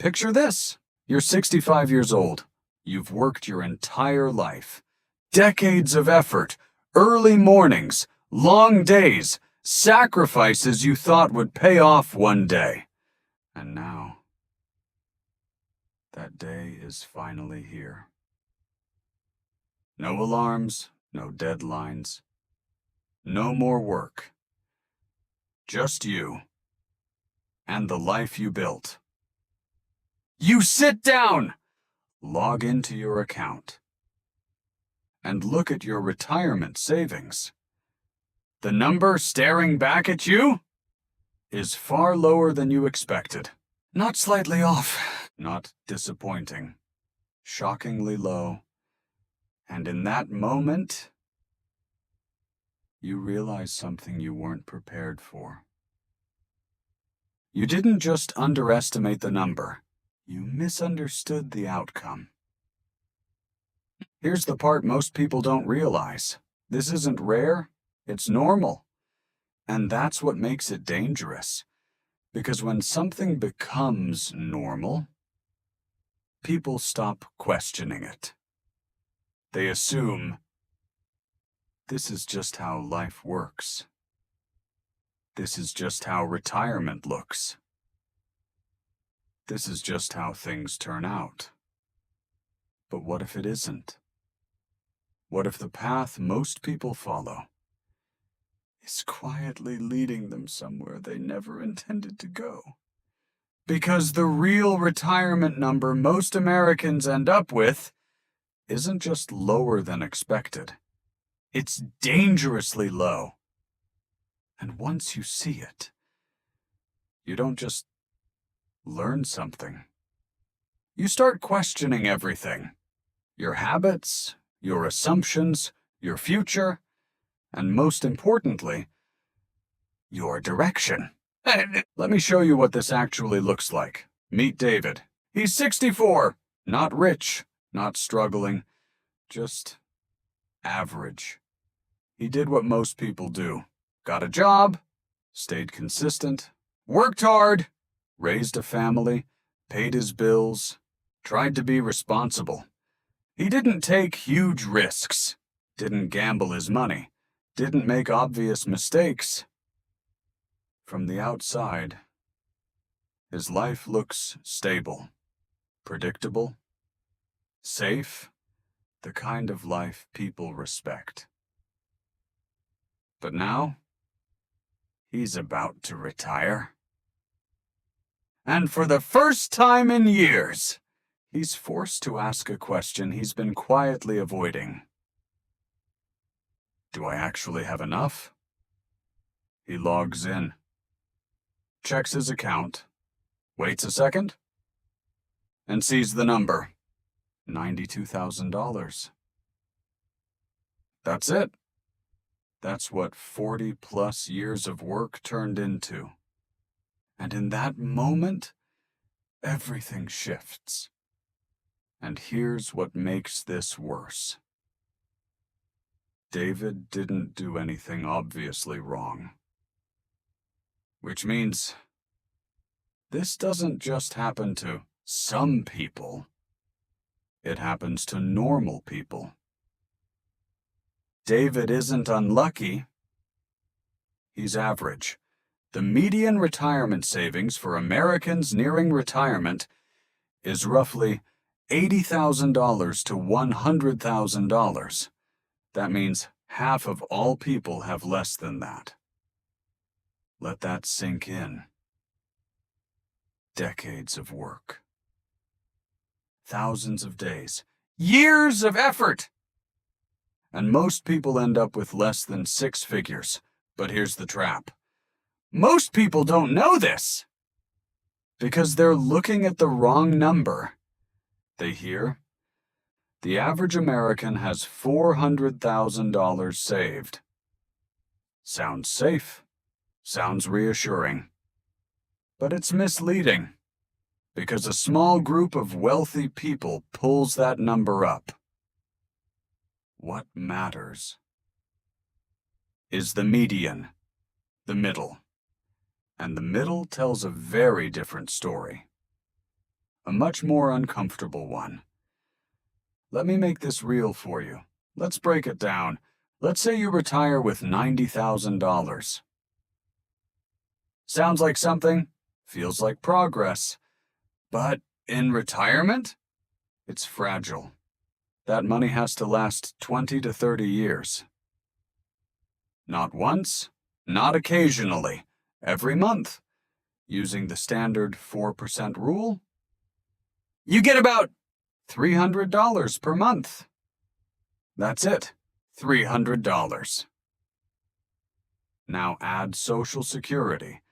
Picture this. You're 65 years old. You've worked your entire life. Decades of effort, early mornings, long days, sacrifices you thought would pay off one day. And now, that day is finally here. No alarms, no deadlines, no more work. Just you and the life you built. You sit down, log into your account, and look at your retirement savings. The number staring back at you is far lower than you expected. Not slightly off, not disappointing, shockingly low. And in that moment, you realize something you weren't prepared for. You didn't just underestimate the number, you misunderstood the outcome. Here's the part most people don't realize. This isn't rare, it's normal. And that's what makes it dangerous. Because when something becomes normal, people stop questioning it. They assume this is just how life works. This is just how retirement looks. This is just how things turn out. But what if it isn't? What if the path most people follow is quietly leading them somewhere they never intended to go? Because the real retirement number most Americans end up with isn't just lower than expected. It's dangerously low. And once you see it, you don't just learn something. You start questioning everything. Your habits, your assumptions, your future, and most importantly, your direction. Let me show you what this actually looks like. Meet David. He's 64, not rich, not struggling, just average. He did what most people do. Got a job, stayed consistent, worked hard, raised a family, paid his bills, tried to be responsible. He didn't take huge risks, didn't gamble his money, didn't make obvious mistakes. From the outside, his life looks stable, predictable, safe, the kind of life people respect. But now, he's about to retire. And for the first time in years, he's forced to ask a question he's been quietly avoiding. Do I actually have enough? He logs in, checks his account, waits a second, and sees the number, $92,000. That's it. That's what 40-plus years of work turned into. And in that moment, everything shifts. And here's what makes this worse. David didn't do anything obviously wrong. Which means this doesn't just happen to some people. It happens to normal people. David isn't unlucky. He's average. The median retirement savings for Americans nearing retirement is roughly $80,000 to $100,000. That means half of all people have less than that. Let that sink in. Decades of work. Thousands of days. Years of effort! And most people end up with less than 6 figures. But here's the trap. Most people don't know this. Because they're looking at the wrong number. They hear, the average American has $400,000 saved. Sounds safe. Sounds reassuring. But it's misleading. Because a small group of wealthy people pulls that number up. What matters is the median, the middle. And the middle tells a very different story. a much more uncomfortable one. Let me make this real for you. Let's break it down. Let's say you retire with $90,000. Sounds like something, feels like progress. But in retirement, it's fragile. That money has to last 20 to 30 years. Not once, not occasionally, every month. Using the standard 4% rule, you get about $300 per month. That's it, $300. Now add Social Security.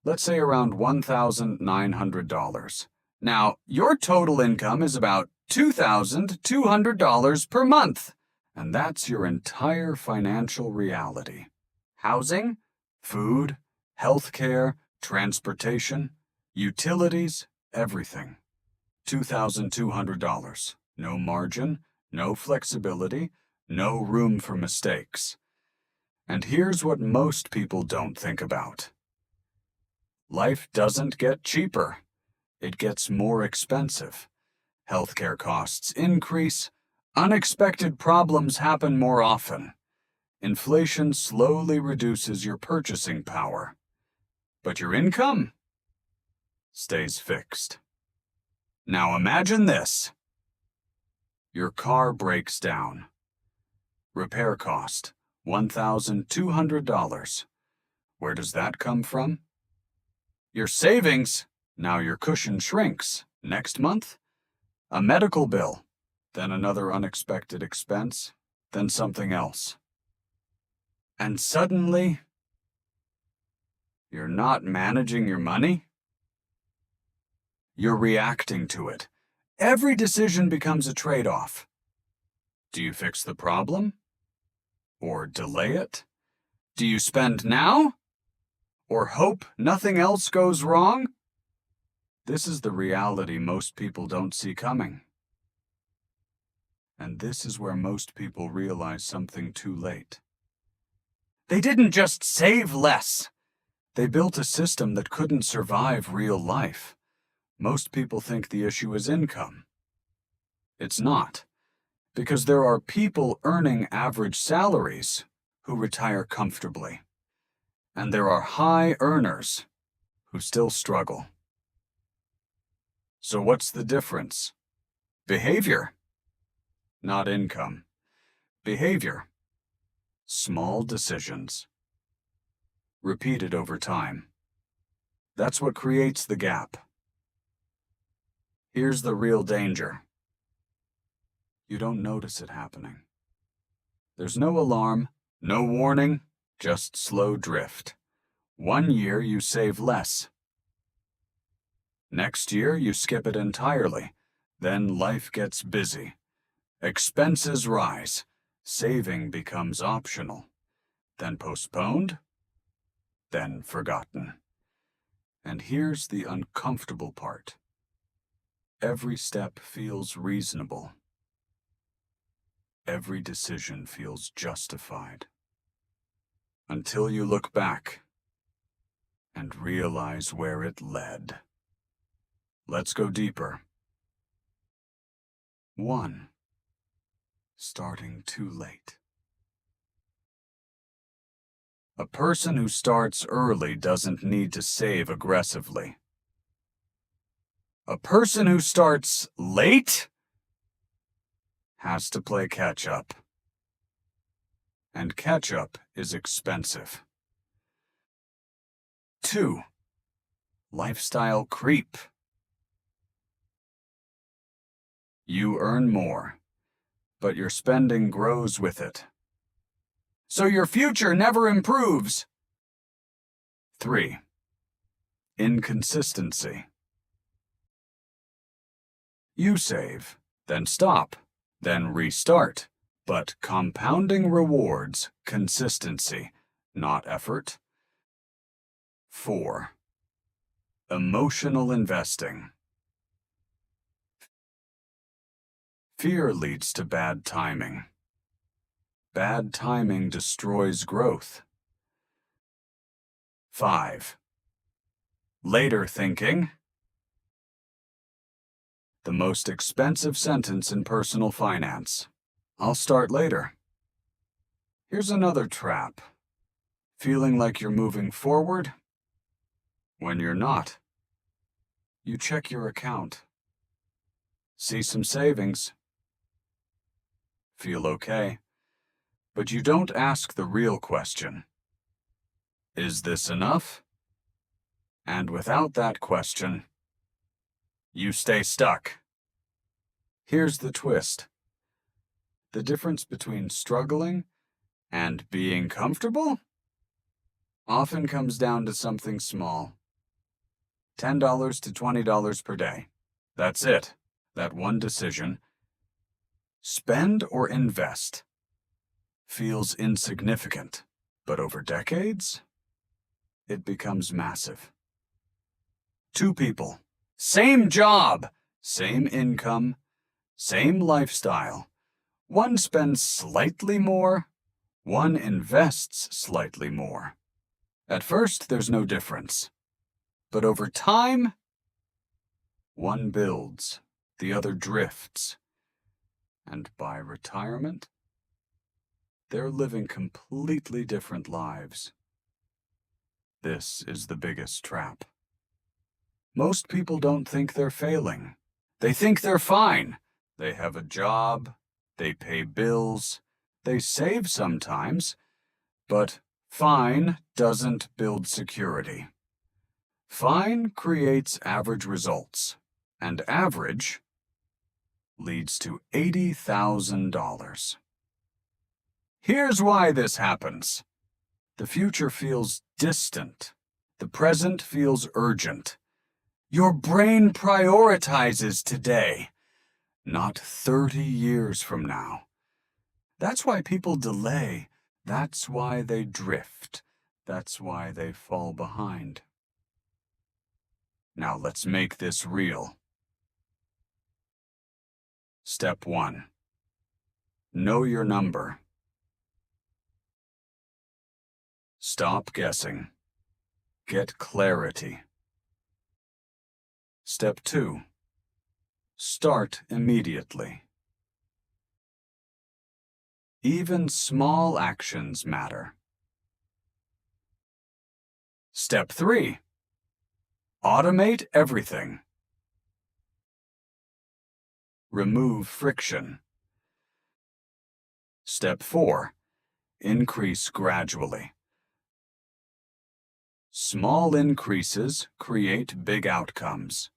Let's say around $1,900. Now, your total income is about $2,200 per month, and that's your entire financial reality. Housing, food, healthcare, transportation, utilities, everything. $2,200. No margin, no flexibility, no room for mistakes. And here's what most people don't think about. Life doesn't get cheaper. It gets more expensive. Healthcare costs increase. Unexpected problems happen more often. Inflation slowly reduces your purchasing power. But your income stays fixed. Now imagine this. Your car breaks down. Repair cost, $1,200. Where does that come from? Your savings, now your cushion shrinks. Next month, a medical bill, then another unexpected expense, then something else. And suddenly, you're not managing your money. You're reacting to it. Every decision becomes a trade-off. Do you fix the problem? Or delay it? Do you spend now? Or hope nothing else goes wrong? This is the reality most people don't see coming. And this is where most people realize something too late. They didn't just save less. They built a system that couldn't survive real life. Most people think the issue is income. It's not, because there are people earning average salaries who retire comfortably. And there are high earners who still struggle. So what's the difference? Behavior, not income. Behavior, small decisions, repeated over time. That's what creates the gap. Here's the real danger. You don't notice it happening. There's no alarm, no warning, just slow drift. 1 year you save less. Next year you skip it entirely. Then life gets busy. Expenses rise. Saving becomes optional. Then postponed. Then forgotten. And here's the uncomfortable part. Every step feels reasonable. Every decision feels justified. Until you look back and realize where it led. Let's go deeper. 1. Starting too late. A person who starts early doesn't need to save aggressively. A person who starts late has to play catch-up. And catch-up is expensive. 2. Lifestyle creep. You earn more, but your spending grows with it. So your future never improves. 3. Inconsistency. You save, then stop, then restart. But compounding rewards consistency, not effort. 4. Emotional investing. Fear leads to bad timing. Bad timing destroys growth. 5. Later thinking. The most expensive sentence in personal finance. I'll start later. Here's another trap. Feeling like you're moving forward when you're not. You check your account. See some savings. Feel okay. But you don't ask the real question. Is this enough? And without that question, you stay stuck. Here's the twist. The difference between struggling and being comfortable often comes down to something small. $10 to $20 per day. That's it. That one decision. Spend or invest feels insignificant, but over decades, it becomes massive. Two people, same job, same income, same lifestyle. One spends slightly more, one invests slightly more. At first, there's no difference. But over time, one builds, the other drifts. And by retirement, they're living completely different lives. This is the biggest trap. Most people don't think they're failing. They think they're fine. They have a job, they pay bills, they save sometimes, but fine doesn't build security. Fine creates average results, and average leads to $80,000. Here's why this happens. The future feels distant. The present feels urgent. Your brain prioritizes today, not 30 years from now. That's why people delay. That's why they drift. That's why they fall behind. Now let's make this real. Step 1. Know your number. Stop guessing. Get clarity. Step 2. Start immediately. Even small actions matter. Step 3. Automate everything. Remove friction. Step 4. Increase gradually. Small increases create big outcomes.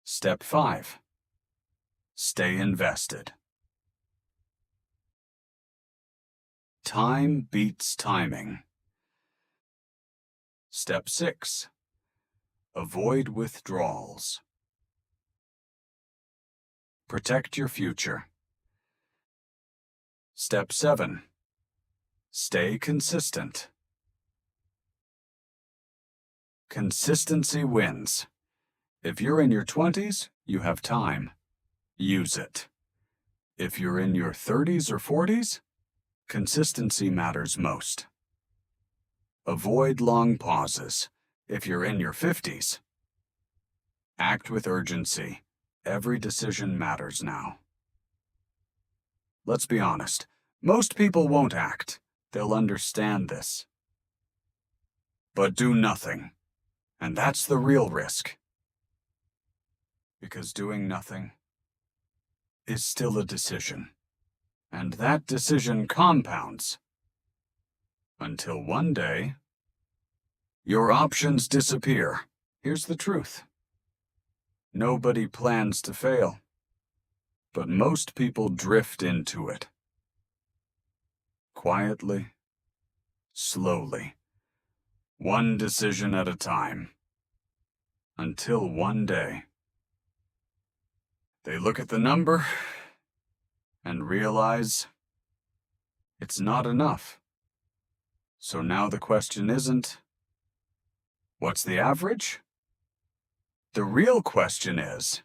Step 5. Stay invested. Time beats timing. Step 6. Avoid withdrawals. Protect your future. Step 7. Stay consistent. Consistency wins. If you're in your 20s, you have time. Use it. If you're in your 30s or 40s, consistency matters most. Avoid long pauses. If you're in your 50s, act with urgency. Every decision matters now. Let's be honest. Most people won't act. They'll understand this. But do nothing. And that's the real risk. Because doing nothing is still a decision. And that decision compounds. Until one day, your options disappear. Here's the truth. Nobody plans to fail. But most people drift into it. Quietly, slowly, one decision at a time. Until one day, they look at the number and realize it's not enough. So now the question isn't, what's the average? The real question is,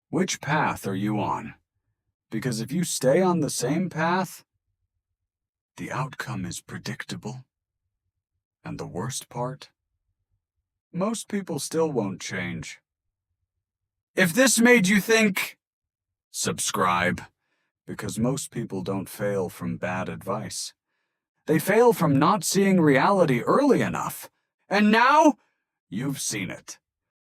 which path are you on? Because if you stay on the same path, the outcome is predictable. And the worst part? Most people still won't change. If this made you think, subscribe, because most people don't fail from bad advice. They fail from not seeing reality early enough. And now, you've seen it.